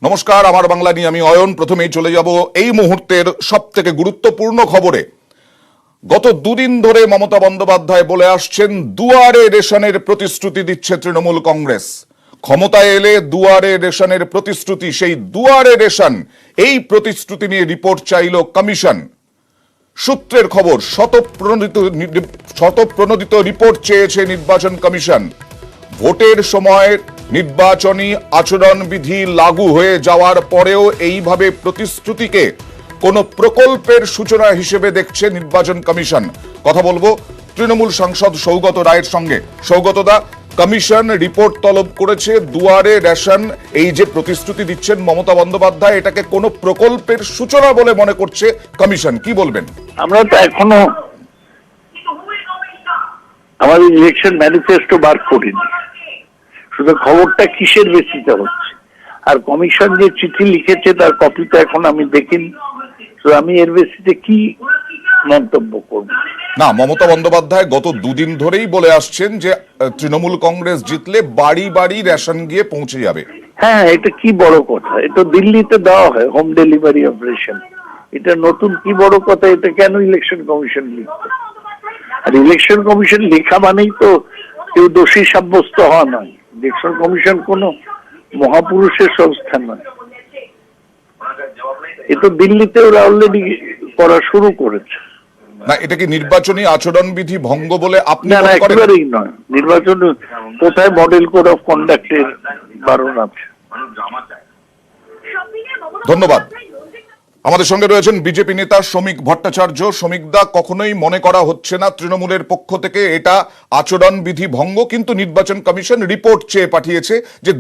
নমস্কার, আমার বাংলা নিয়ে আমি অয়ন। প্রথমেই চলে যাব এই মুহূর্তের সবথেকে গুরুত্বপূর্ণ খবরে। গত দুদিন ধরে মমতা বন্দ্যোপাধ্যায় বলে আসছেন দুয়ারে রেশনের প্রতিশ্রুতি দিচ্ছে তৃণমূল কংগ্রেস। ক্ষমতায় এলে দুয়ারে রেশনের প্রতিশ্রুতি, সেই দুয়ারে রেশন, এই প্রতিশ্রুতি নিয়ে রিপোর্ট চাইল কমিশন। সূত্রের খবর, শতপ্রণোদিত রিপোর্ট চেয়েছে নির্বাচন কমিশন। ভোটের সময় নির্বাচনী আচরণবিধি লাগু হয়ে যাওয়ার পরেও এইভাবে প্রতিশ্রুতিকে কোন প্রকল্পের সূচনা হিসেবে দেখছে নির্বাচন কমিশন। কথা বলবো তৃণমূল সাংসদ সৌগত রায়ের সঙ্গে। সৌগতদা, কমিশন রিপোর্ট তলব করেছে দুয়ারে রেশন, এই যে প্রতিশ্রুতি দিচ্ছেন মমতা বন্দ্যোপাধ্যায়, এটাকে কোন প্রকল্পের সূচনা বলে মনে করছে কমিশন, কি বলবেন? আমরা তো এখনো আমাদের ইলেকশন ম্যানিফেস্টো বার করিনি, শুধু খবরটা কিসের বেসিসে হচ্ছে। আর কমিশন যে চিঠি লিখেছে তার কপিটা এখন আমি দেখিনি, তো আমি এর বেসিসে কি মন্তব্য করব? না, মমতা বন্দ্যোপাধ্যায় গত দুদিন ধরেই বলে আসছেন যে তৃণমূল কংগ্রেস জিতলে বাড়ি বাড়ি রেশন গিয়ে পৌঁছে যাবে। হ্যাঁ, এটা কি বড় কথা? এটা দিল্লিতে দেওয়া হয় হোম ডেলিভারি অফ রেশন, এটা নতুন কি বড় কথা? এটা কেন ইলেকশন কমিশন লিখবে? আর ইলেকশন কমিশন লেখা মানেই তো কেউ দোষী সাব্যস্ত হওয়া নয়। ইলেকশন কমিশন কোন মহাপুরুষের সংস্থা নয়। এটা দিল্লিতে ওরা অলরেডি করা শুরু করেছে। না, এটা কি নির্বাচনী আচরণবিধি ভঙ্গ বলে আপনি না, মনে করেন? একেবারেই নয়। নির্বাচন কোথায় মডেল কোড অফ কন্ডাক্টের বারণ আছে? ধন্যবাদ। আমাদের সঙ্গে রয়েছেন বিজেপি নেতা শ্রমিক ভট্টাচার্য। শ্রমিকদা, কখনোই মনে করা হচ্ছে না তৃণমূলের পক্ষ থেকে এটা আচরণবিধি ভঙ্গ, কিন্তু নির্বাচন কমিশন রিপোর্ট চেয়ে পাঠিয়েছে যে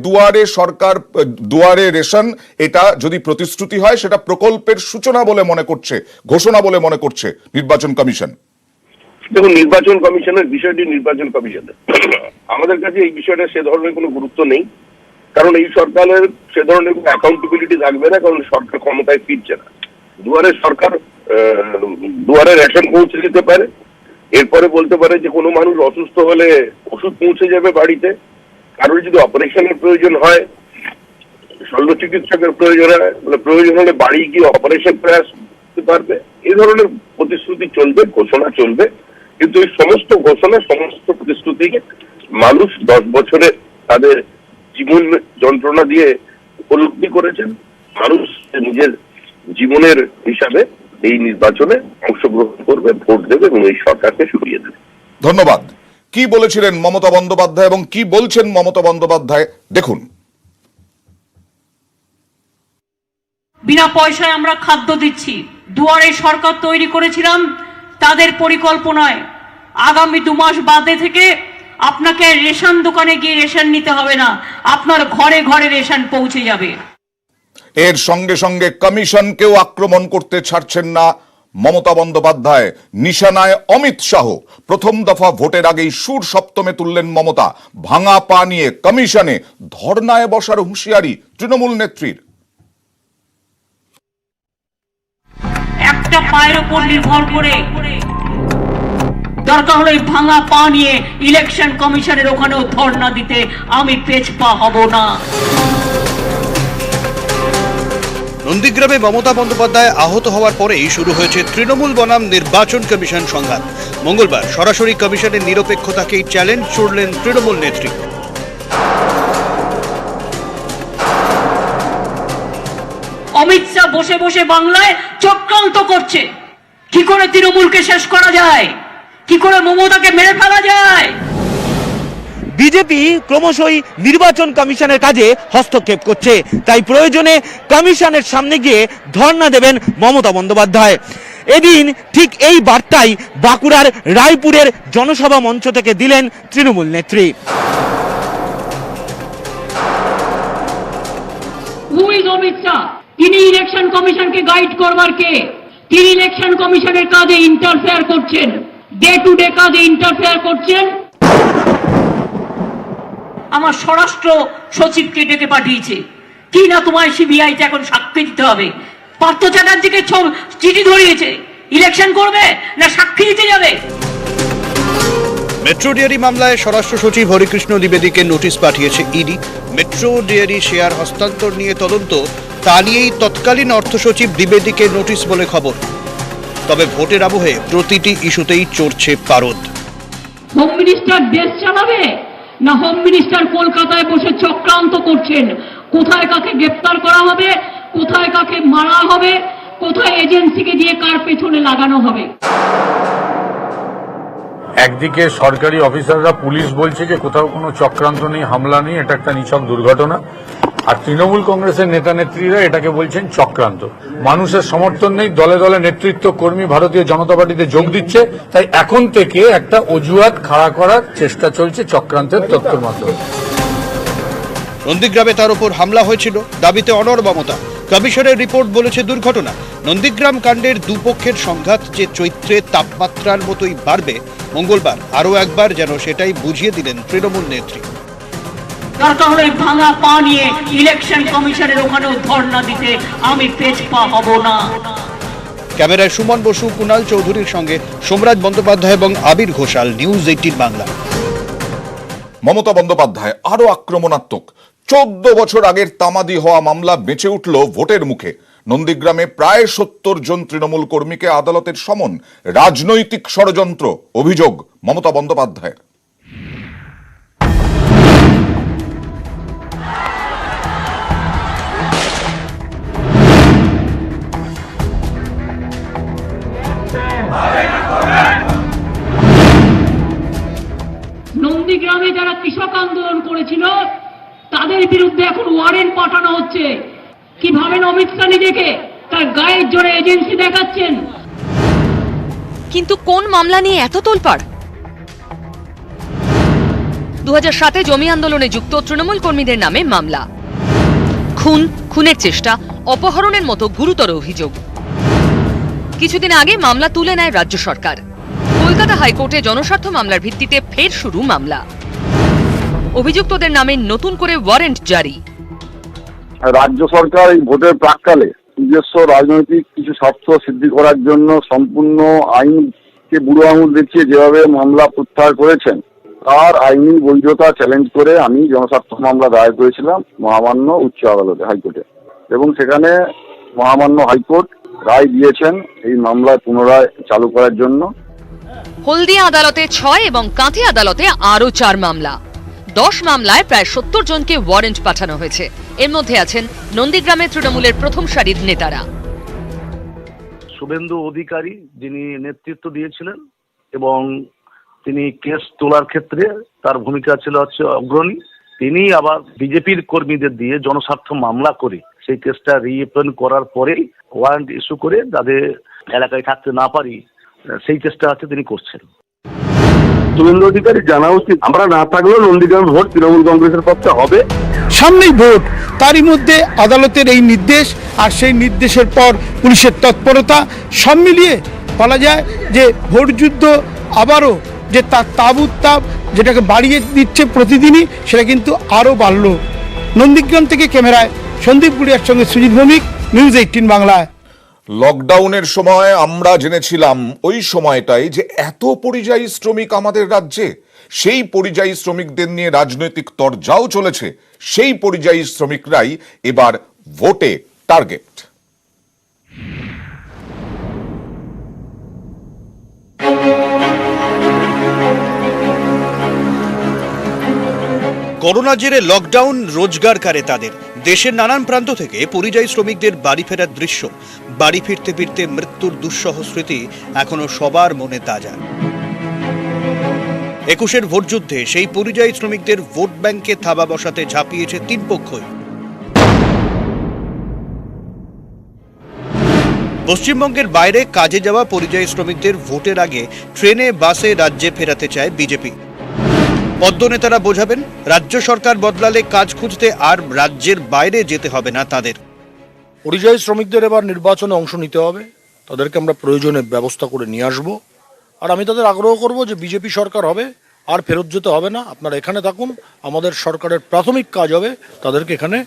দুয়ারে রেশন, এটা যদি প্রতিশ্রুতি হয় সেটা প্রকল্পের সূচনা বলে মনে করছে, ঘোষণা বলে মনে করছে নির্বাচন কমিশন। দেখুন, নির্বাচন কমিশনের বিষয়টি নির্বাচন কমিশনের, আমাদের কাছে এই বিষয়টা সে ধরনের কোনো গুরুত্ব নেই, কারণ এই সরকারের সে ধরনের কোনো অ্যাকাউন্টেবিলিটি থাকবে না, কারণ সরকার ক্ষমতায় ফিরছে না। দুয়ারে রেশন পৌঁছে যেতে পারে, এরপরে বলতে পারে যে কোনো মানুষ অসুস্থ হলে ওষুধ পৌঁছে যাবে বাড়িতে, কারোর যদি অপারেশনের প্রয়োজন হয়, শল্য চিকিৎসকের প্রয়োজন হলে বাড়ি গিয়ে অপারেশন করে আসতে পারবে। এই ধরনের প্রতিশ্রুতি চলবে, ঘোষণা চলবে, কিন্তু এই সমস্ত ঘোষণা, সমস্ত প্রতিশ্রুতিকে মানুষ 10 বছরে তাদের জীবন যন্ত্রণা দিয়ে উপলব্ধি করেছেন। মানুষ নিজের জীবনের হিসাবে এই নির্বাচনে অংশগ্রহণ করবে, ভোট দেবে এবং এই সরকারকে সরিয়ে দেবে। ধন্যবাদ। কি বলেছিলেন মমতা বন্দ্যোপাধ্যায় এবং কি বলছেন মমতা বন্দ্যোপাধ্যায়, দেখুন। বিনা পয়সায় আমরা খাদ্য দিচ্ছি। দুয়ারে সরকার তৈরি করেছিলাম, তাদের পরিকল্পনায় আগামী 2 মাস বাদে থেকে আপনাকে রেশন দোকানে গিয়ে রেশন নিতে হবে না, আপনার ঘরে ঘরে রেশন পৌঁছে যাবে। এর সঙ্গে সঙ্গে কমিশনকেও আক্রমণ করতে ছাড়ছেন না মমতা বন্দ্যোপাধ্যায়। নিশানায় অমিত শাহ। প্রথম দফা ভোটের আগেই সুর সপ্তমে তুললেন মমতা। ভাঙা পা নিয়ে কমিশনে ধর্নায় বসার হুঁশিয়ারি তৃণমূল নেত্রীর। একটা পায়ের উপর নির্ভর করে দরকার হলে ভাঙা পা নিয়ে ইলেকশন কমিশনের ওখানেও ধর্ণা দিতে আমি পেছপা হব না। নন্দীগ্রামে মমতা বন্দ্যোপাধ্যায় আহত হওয়ার পরেই শুরু হয়েছে তৃণমূল বনাম নির্বাচন কমিশন সংঘাত। মঙ্গলবার সরাসরি কমিশনের নিরপেক্ষতাকেই চ্যালেঞ্জ ছুড়লেন তৃণমূল নেত্রী। অমিত শাহ বসে বসে বাংলায় চক্রান্ত করছে। কি করে তৃণমূলকে শেষ করা যায়, কি করে মমতাকে মেরে ফেলা যায়। বিজেপি ক্রমশই নির্বাচন কমিশনের কাজে হস্তক্ষেপ করছে, তাই প্রয়োজনে কমিশনের সামনে গিয়ে ধর্ণা দেবেন মমতা বন্দ্যোপাধ্যায়। এদিন ঠিক এই বার্তাই বাঁকুড়ার রায়পুরের জনসভা মঞ্চ থেকে দিলেন তৃণমূল নেত্রী। Who is Amit Shah? তিনি ইলেকশন কমিশনকে গাইড করবার কে? তিনি ইলেকশন কমিশনের কাজে ইন্টারফেয়ার করছেন, ডে টু ডে কাজে ইন্টারফেয়ার করছেন। আমার স্বরাষ্ট্র সচিবকে ডেকে পাঠিয়েছে, কি না তোমায় সিবিআইতে এখন সাক্ষী দিতে হবে। পার্থ চ্যাটার্জিকে চিঠি ধরিয়েছে, ইলেকশন করবে না সাক্ষী দিতে যাবে। মেট্রো ডেয়ারি মামলায় স্বরাষ্ট্র সচিব হরিকৃষ্ণ দ্বিবেদীকে নোটিশ পাঠিয়েছে ইডি। মেট্রো ডেয়ারি শেয়ার হস্তান্তর নিয়ে তদন্ত, তা নিয়েই তৎকালীন অর্থ সচিব দ্বিবেদীকে নোটিশ বলে খবর। তবে ভোটের আবহে প্রতিটি ইস্যুতেই চড়ছে পারদ। হোম মিনিস্টার দেশ চালাবে না হোম মিনিস্টার কলকাতায় বসে চক্রান্ত করছেন? কোথায় কাকে গ্রেপ্তার করা হবে, কোথায় কাকে মারা হবে, কোথায় এজেন্সিকে দিয়ে কার পেছনে লাগানো হবে? একদিকে সরকারি অফিসাররা, পুলিশ বলছে যে কোথাও কোনো চক্রান্ত নেই, হামলা নেই, এটা একটা নিছক দুর্ঘটনা। আর তৃণমূল কংগ্রেসের নেতা নেত্রীরা এটাকে বলছেন চক্রান্ত। মানুষের সমর্থন নেই, দলে দলে নেতৃত্ব কর্মী ভারতীয় জনতা পার্টিতে যোগ দিচ্ছে, তাই এখন থেকে একটা অজুহাত খাড়া করার চেষ্টা চলছে চক্রান্তের তত্ত্বের মাধ্যমে। নন্দীগ্রামে তার উপর হামলা হয়েছিল, দাবিতে অনড় মমতা। কমিশনের রিপোর্ট বলেছে দুর্ঘটনা। নন্দীগ্রাম কাণ্ডের দুপক্ষের সংঘাত যে চৈত্রের তাপমাত্রার মতোই বাড়বে, মঙ্গলবার আরও একবার যেন সেটাই বুঝিয়ে দিলেন তৃণমূল নেত্রী। দরকার হলে ভাঙা পা নিয়ে ইলেকশন কমিশনের ওখানেও ধর্ণা দিতে আমি পেছপা হব না। ক্যামেরায় সুমন বসু, কুণাল চৌধুরীর সঙ্গে সোমরাজ বন্দ্যোপাধ্যায় এবং আবির ঘোষাল, নিউজ 18 বাংলা। মমতা বন্দ্যোপাধ্যায় আরো আক্রমণাত্মক। 14 বছর আগের তামাদি হওয়া মামলা বেঁচে উঠল ভোটের মুখে। নন্দীগ্রামে প্রায় 70 জন তৃণমূল কর্মীকে আদালতের সমন। রাজনৈতিক ষড়যন্ত্র অভিযোগ মমতা বন্দ্যোপাধ্যায়ের। নন্দীগ্রামে যারা কৃষক আন্দোলন করেছিল তাদের বিরুদ্ধে এখন ওয়ারেন্ট পাঠানো হচ্ছে। কি ভাবেন অমিত শাহ নিজেকে? তার গায়ের জোরে এজেন্সি দেখাচ্ছেন। কিন্তু কোন মামলা নিয়ে এত তোলপাড়? 2007-এ জমি আন্দোলনে যুক্ত তৃণমূল কর্মীদের নামে মামলা। খুনের চেষ্টা, অপহরণের মতো গুরুতর অভিযোগ। কিছুদিন আগে মামলা তুলে নেয় রাজ্য সরকার। কলকাতা হাইকোর্টে জনস্বার্থ মামলার ভিত্তিতে ফের শুরু মামলা। অভিযুক্তদের নামে নতুন করে ওয়ারেন্ট জারি। রাজ্য সরকার এই ভোটের প্রাক্কালে নিজস্ব রাজনৈতিক কিছু স্বার্থ সিদ্ধি করার জন্য সম্পূর্ণ আইনকে বুড়ো আঙুল দেখিয়ে যেভাবে মামলা প্রত্যাহার করেছেন, তার আইনি বৈধতা চ্যালেঞ্জ করে আমি জনস্বার্থ মামলা দায়ের করেছিলাম মহামান্য উচ্চ আদালতে, হাইকোর্টে। এবং সেখানে মহামান্য হাইকোর্ট রায় দিয়েছেন এই মামলা পুনরায় চালু করার জন্য। হলদিয়া আদালতে 6 এবং কাঁথি আদালতে আরও 4 মামলা। 10 মামলায় প্রায় 70 জনকে ওয়ারেন্ট পাঠানো হয়েছে। এর মধ্যে আছেন নন্দীগ্রামে তৃণমূলের প্রথম সারির নেতারা। শুভেন্দু অধিকারী, যিনি নেতৃত্ব দিয়েছিলেন এবং তিনি কেস তোলার ক্ষেত্রে তার ভূমিকা ছিল অগ্রণী। তিনি আবার বিজেপির কর্মীদের দিয়ে জনস্বার্থ মামলা করে সেই কেসটা রিওপেন করার পরেই ওয়ারেন্ট ইস্যু করে যাদের এলাকায় থাকতে না পারি সেই চেষ্টা তিনি করছেন। শুভেন্দু অধিকারী জানা উচিত, আমরা না থাকলেও নন্দীগ্রাম ভোট তৃণমূল কংগ্রেসের পক্ষে হবে। সামনেই ভোট, তারই মধ্যে আদালতের এই নির্দেশ আর সেই নির্দেশের পর পুলিশের তৎপরতা সব মিলিয়ে বলা যায় যে ভোট যুদ্ধ আবারও যে তার তাপ যেটাকে বাড়িয়ে দিচ্ছে প্রতিদিনই, সেটা কিন্তু আরও বাড়ল। নন্দীগ্রাম থেকে ক্যামেরায় সন্দীপ গুড়িয়ার সঙ্গে সুজিত ভৌমিক, নিউজ 18 বাংলায়। লকডাউনের সময় আমরা জেনেছিলাম ওই সময়টাই যে এত পরিযায়ী শ্রমিক আমাদের রাজ্যে। সেই পরিযায়ী শ্রমিকদের নিয়ে রাজনৈতিক তরজাও চলেছে। সেই পরিযায়ী শ্রমিকরাই এবার ভোটে টার্গেট। করোনা জেরে লকডাউন রোজগার কারে তাদের। দেশের নানান প্রান্ত থেকে পরিযায়ী শ্রমিকদের বাড়ি ফেরার দৃশ্য, বাড়ি ফিরতে ফিরতে মৃত্যুর দুঃসহ স্মৃতি এখনো সবার মনে তাজা। 21-এর ভোটযুদ্ধে সেই পরিযায়ী শ্রমিকদের ভোট ব্যাংকে থাবা বসাতে ঝাঁপিয়েছে 3 পক্ষই। পশ্চিমবঙ্গের বাইরে কাজে যাওয়া পরিযায়ী শ্রমিকদের ভোটের আগে ট্রেনে বাসে রাজ্যে ফেরাতে চায় বিজেপি। পদ্মনেতারা বোঝাবেন, রাজ্য সরকার বদলালে কাজ খুঁজতে আর রাজ্যের বাইরে যেতে হবে না তাদের। পরিযায়ী শ্রমিকদের এবার নির্বাচনে অংশ নিতে হবে, তাদেরকে আমরা প্রয়োজনে ব্যবস্থা করে নিয়ে আসবো। আর আমি তাদের আগ্রহ করব যে বিজেপি সরকার হবে, আর ফেরত যেতে হবে না, আপনারা এখানে থাকুন। আমাদের সরকারের প্রাথমিক কাজ হবে তাদেরকে এখানে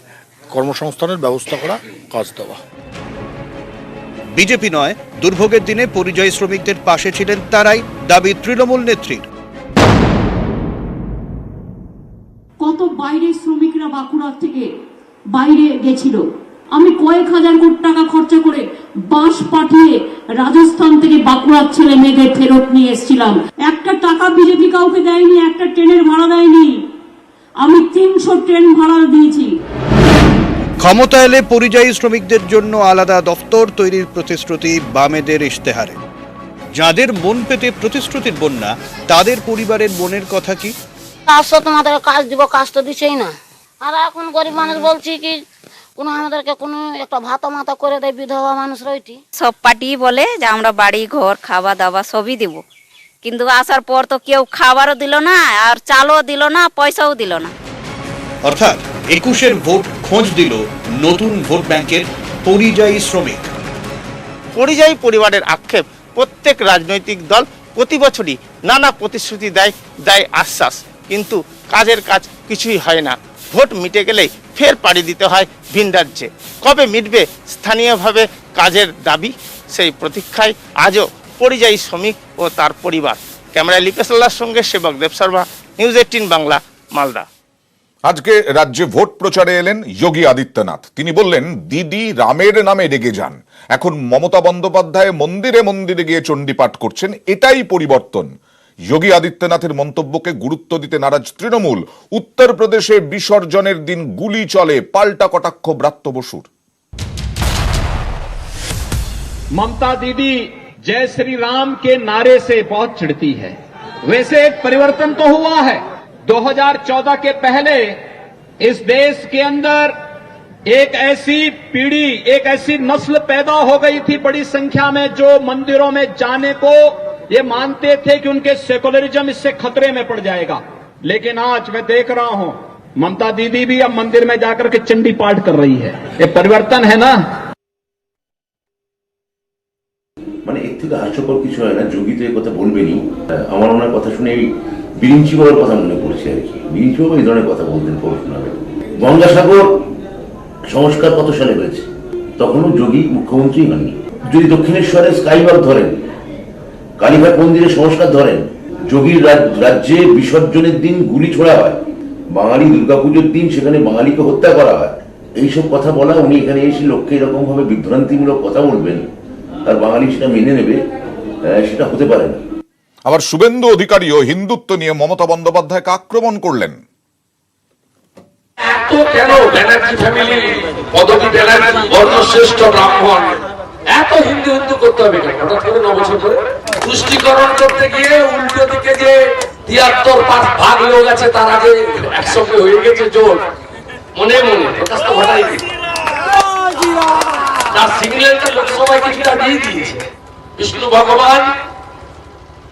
কর্মসংস্থানের ব্যবস্থা করা, কাজ দেওয়া। বিজেপি নয়, দুর্ভোগের দিনে পরিযায়ী শ্রমিকদের পাশে ছিলেন তারাই, দাবি তৃণমূল নেত্রীর। বাইরে শ্রমিকরা বাঁকুড়া থেকে বাইরে গেছিল, আমি কয়েক হাজার কোটি টাকা খরচা করে বাস পাঠিয়ে রাজস্থান থেকে বাঁকুড়ার ছেলে মেয়েদের ফেরত নিয়ে এসেছিলাম। একটা টাকা বিজেপি কাউকে দেয়নি, একটা ট্রেনের ভাড়া দেয়নি। আমি 300 ট্রেন ভাড়া দিয়েছি। ক্ষমতা এলে পরিযায়ী শ্রমিকদের জন্য আলাদা দফতর তৈরির প্রতিশ্রুতি বামেদের ইশতেহারে। যাদের মন পেতে প্রতিশ্রুতির বন্যা, তাদের পরিবারের মনের কথা কি? কাজ তো তোমাদের কাজ দিব, কাজ তো দিছেই না। আর এখন গরিব মানুষ বলছি কি কোনো আমাদেরকে কোনো একটা ভাতা মাতা করে দেয়, বিধবা মানুষ রইটি। সব পার্টি বলে যে আমরা বাড়ি ঘর খাওয়া দাওয়া সবই দিব, কিন্তু আসার পর তো কেউ খাবারও দিল না, আর চালও দিল না, পয়সাও দিল না। অর্থাৎ 21-এর ভোট খোঁজ দিল নতুন ভোট ব্যাংকের পরিযায়ী শ্রমিক। পরিযায়ী পরিবারের আক্ষেপ, প্রত্যেক রাজনৈতিক দল প্রতি বছরই নানা প্রতিশ্রুতি দেয় আশ্বাস, কিন্তু কাজের কাজ কিছুই হয় না। ভোট মিটে গেলেই ফের পাড়ি দিতে হয় ভিন রাজ্যে। কবে মিটবে স্থানীয়ভাবে কাজের দাবি, সেই প্রতীক্ষায় আজও পরিযায়ী শ্রমিক ও তার পরিবার। ক্যামেরায় লিপেসাল্লার সঙ্গে সেবক দেব শর্মা, নিউজ 18 বাংলা, মালদা। আজকে রাজ্যে ভোট প্রচারে এলেন যোগী আদিত্যনাথ। তিনি বললেন, দিদি রামের নামে রেগে যান, এখন মমতা বন্দ্যোপাধ্যায় মন্দিরে মন্দিরে গিয়ে চণ্ডীপাঠ করছেন, এটাই পরিবর্তন। যোগী আদিত্যনাথের মন্তব্যকে গুরুত্ব দিতে নারাজ তৃণমূল। উত্তরপ্রদেশে বিসর্জনের দিন গুলি চলে, পাল্টা কটাক্ষ ব্রাত্য বসুর। ममता दीदी जय श्री राम के नारे से बहुत चिढ़ती है। वैसे एक परिवर्तन तो हुआ है। 2014 के पहले इस देश के अंदर एक ऐसी पीढ़ी, एक ऐसी नस्ल पैदा हो गई थी बड़ी संख्या में, जो मंदिरों में जाने को ये मानते थे कि उनके सेकुलरिज्म इससे खतरे में पड़ जाएगा। लेकिन आज मैं देख रहा हूं ममता दीदी भी अब मंदिर में जाकर के चंडी पाठ कर रही है। ये परिवर्तन है ना। মানে এর থেকে হাস্যকর কিছু হয় না। যোগী তো এই কথা বলবেনই। আমার ওনার কথা শুনে বিরিঞ্চি বাবার কথা মনে পড়ছে আর কি। বিরিঞ্চি বাবা এই ধরনের কথা বলতেন পড়াশোনাবে। গঙ্গাসাগর সংস্কার কত সালে হয়েছে? তখনও যোগী মুখ্যমন্ত্রী হননি। যদি দক্ষিণেশ্বরে স্কাইওয়াক ধরেন, কালীঘাট মন্দিরের সংস্কার ধরেন, যোগীর রাজ্যে বিসর্জনের দিন গুলি ছোড়া হয়, বাঙালি দুর্গাপুজোর দিন সেখানে বাঙালিকে হত্যা করা হয়, এইসব কথা বলা, উনি এখানে এসে লোককে এরকম ভাবে বিভ্রান্তিমূলক কথা বলবেন আর বাঙালি সেটা মেনে নেবে, সেটা হতে পারে না। আবার শুভেন্দু অধিকারীও হিন্দুত্ব নিয়ে মমতা বন্দ্যোপাধ্যায়কে আক্রমণ করলেন। এত কেন ব্যানার্জি ফ্যামিলি, পদবী ব্যানার্জি, বর্ণশ্রেষ্ঠ ব্রাহ্মণ, এত হিন্দু হিন্দু করতে হবে কেন? হঠাৎ করে 9 বছর ধরে তুষ্টিকরণ করতে গিয়ে উল্টো দিকে যে 73 ভাগ লোক আছে, তার আগে একসঙ্গে হয়ে গেছে জোর, মনে মনে প্রকাশ তো ঘটাই দিচ্ছে। তার সিগন্যালটা লোকসভায় কিছুটা দিয়ে দিয়েছে। বিষ্ণু ভগবান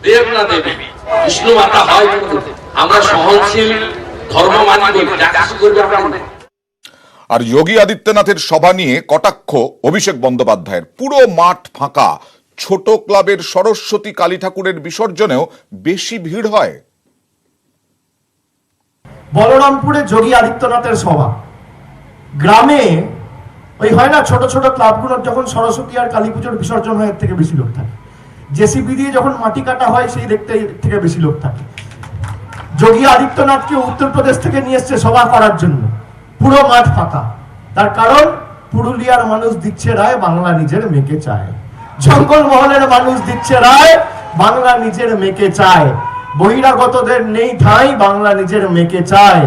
দেব না দেবী, বিষ্ণু মাতা হয়, আমরা সহনশীল ধর্ম মানি বলি, যা কিছু করবে আমরা। আর যোগী আদিত্যনাথের সভা নিয়ে কটাক্ষ অভিষেক বন্দ্যোপাধ্যায়ের। পুরো মাঠ ফাঁকা, ছোট ক্লাবের সরস্বতী কালী ঠাকুরের বিসর্জনেও বেশি ভিড় হয়। বলরামপুরে যোগী আদিত্যনাথের সভা, গ্রামে ওই হয় না ছোট ছোট ক্লাবগুলোর যখন সরস্বতী আর কালী পুজোর বিসর্জন হয়, এর থেকে বেশি লোক থাকে। জেসিবি দিয়ে যখন মাটি কাটা হয়, সেই দেখতে এর থেকে বেশি লোক থাকে। যোগী আদিত্যনাথকে উত্তরপ্রদেশ থেকে নিয়ে এসছে সভা করার জন্য, পুরো মাঠ ফাঁকা। তার কারণ পুরুলিয়ার মানুষ দিচ্ছে রায়, বাংলা নিজের মেয়েকে চায়। জঙ্গলমহলের মানুষ দিচ্ছে রায়, বাংলা নিজের মেয়েকে চায়। বহিরাগতদের নেই ঠাঁই, বাংলা নিজের মেয়েকে চায়।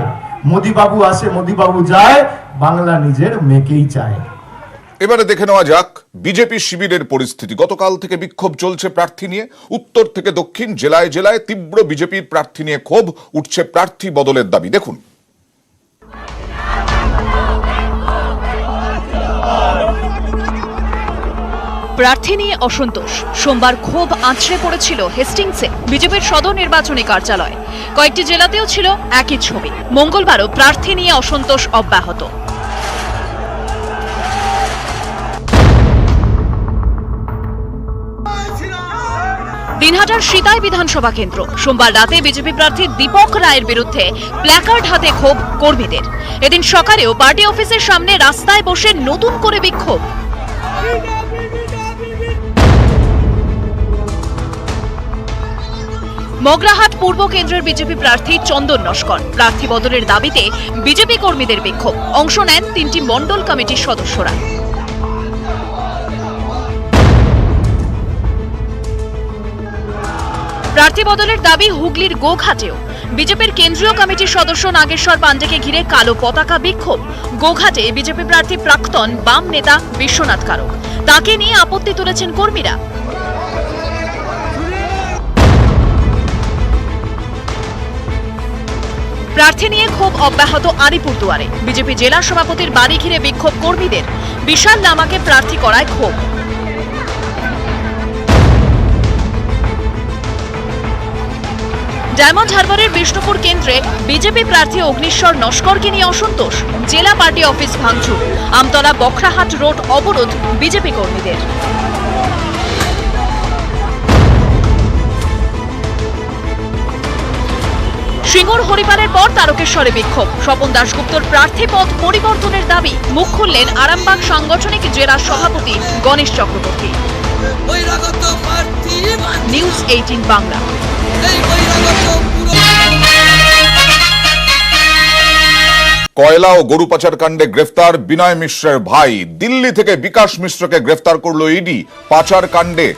মোদিবাবু আসে, মোদিবাবু যায়, বাংলা নিজের মেয়েকেই চায়। এবারে দেখে নেওয়া যাক বিজেপি শিবিরের পরিস্থিতি। গতকাল থেকে বিক্ষোভ চলছে প্রার্থী নিয়ে। উত্তর থেকে দক্ষিণ, জেলায় জেলায় তীব্র বিজেপির প্রার্থী নিয়ে ক্ষোভ, উঠছে প্রার্থী বদলের দাবি। দেখুন। প্রার্থী নিয়ে অসন্তোষ, সোমবার ক্ষোভ আঁচড়ে পড়েছিল হেস্টিংসে বিজেপির সদর নির্বাচনী কার্যালয়। কয়েকটি জেলাতেও ছিল একই ছবি। মঙ্গলবারও প্রার্থী নিয়ে অসন্তোষ অব্যাহত। দিনহাটার সিতাই বিধানসভা কেন্দ্র, সোমবার রাতে বিজেপি প্রার্থী দীপক রায়ের বিরুদ্ধে প্ল্যাকার্ড হাতে ক্ষোভ কর্মীদের। এদিন সকালেও পার্টি অফিসের সামনে রাস্তায় বসে নতুন করে বিক্ষোভ। মগরাহাট পূর্ব কেন্দ্রের বিজেপি প্রার্থী চন্দন নস্কর প্রার্থী বদলের দাবিতে বিজেপি কর্মীদের বিক্ষোভ। অংশ নেন 3টি মণ্ডল কমিটির সদস্যরা। প্রার্থী বদলের দাবি হুগলির গোঘাটেও। বিজেপির কেন্দ্রীয় কমিটির সদস্য নাগেশ্বর পাণ্ডেকে ঘিরে কালো পতাকা বিক্ষোভ। গোঘাটে বিজেপি প্রার্থী প্রাক্তন বাম নেতা বিশ্বনাথ কারক, তাকে নিয়ে আপত্তি তুলেছেন কর্মীরা। প্রার্থী নিয়ে ক্ষোভ অব্যাহত আলিপুরদুয়ারে। বিজেপি জেলা সভাপতির বাড়ি ঘিরে বিক্ষোভ কর্মীদের। বিশাল লামাকে প্রার্থী করায় ক্ষোভ। ডায়মন্ড হারবারের বিষ্ণুপুর কেন্দ্রে বিজেপি প্রার্থী অগ্নিশ্বর নস্করকে নিয়ে অসন্তোষ। জেলা পার্টি অফিস ভাঙচুর। আমতলা বখরাহাট রোড অবরোধ বিজেপি কর্মীদের। সিঙ্গুর হরিপালের পর তারকেশ্বরে বিক্ষোভ। স্বপন দাশগুপ্তর প্রার্থী পদ পরিবর্তনের দাবি। মুখ খুললেন আরামবাগ সাংগঠনিক জেলা সভাপতি গণেশ চক্রবর্তী। নিউজ 18 বাংলা। কয়লা ও গরু পাচার কাণ্ডে গ্রেফতার বিনয় মিশ্রের ভাই। দিল্লি থেকে বিকাশ মিশ্রকে গ্রেফতার করল ইডি। পাচার কাণ্ডে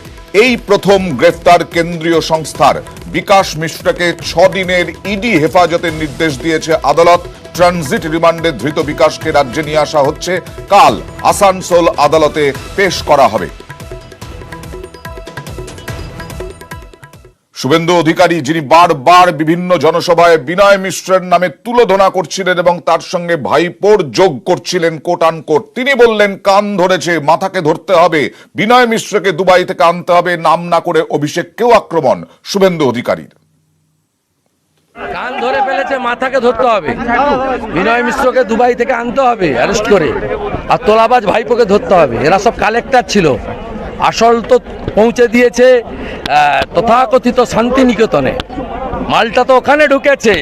এই প্রথম গ্রেফতার কেন্দ্রীয় সংস্থার। বিকাশ মিশ্রকে 6 দিনের ইডি হেফাজতের নির্দেশ দিয়েছে আদালত। ট্রানজিট রিমান্ডে ধৃত বিকাশকে রাজ্যে নিয়ে আসা হচ্ছে। কাল আসানসোল আদালতে পেশ করা হবে। শুভেন্দু অধিকারী, যিনি বারবার বিভিন্ন জনসভায় বিনয় মিশ্রের নামে তুলোধনা করছিলেন এবং তার সঙ্গে ভাইপোর যোগ করছিলেন কোট আনকোট, তিনি বললেন কান ধরেছে, মাথাকে ধরতে হবে, বিনয় মিশ্রকে দুবাই থেকে আনতে হবে, নাম না করে অভিষেককেও আক্রমণ শুভেন্দু অধিকারীর। কান ধরে ফেলেছে, মাথাকে ধরতে হবে, বিনয় মিশ্রকে দুবাই থেকে আনতে হবে অ্যারেস্ট করে, আর তোলাবাজ ভাইপোকে ধরতে হবে। এরা সব কালেক্টর ছিল, আসল তো পৌঁছে দিয়েছে তথাকথিত শান্তিনিকেতনে। মালটা তো ওখানে ঢুকেছে।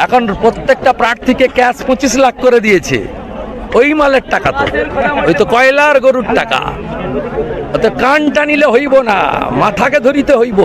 এখন প্রত্যেকটা প্রার্থীকে ক্যাশ 25 লাখ করে দিয়েছে। ওই মালের টাকা তো, ওই তো কয়লার গরুর টাকা। কান টানিলে হইব না, মাথাকে ধরিতে হইব।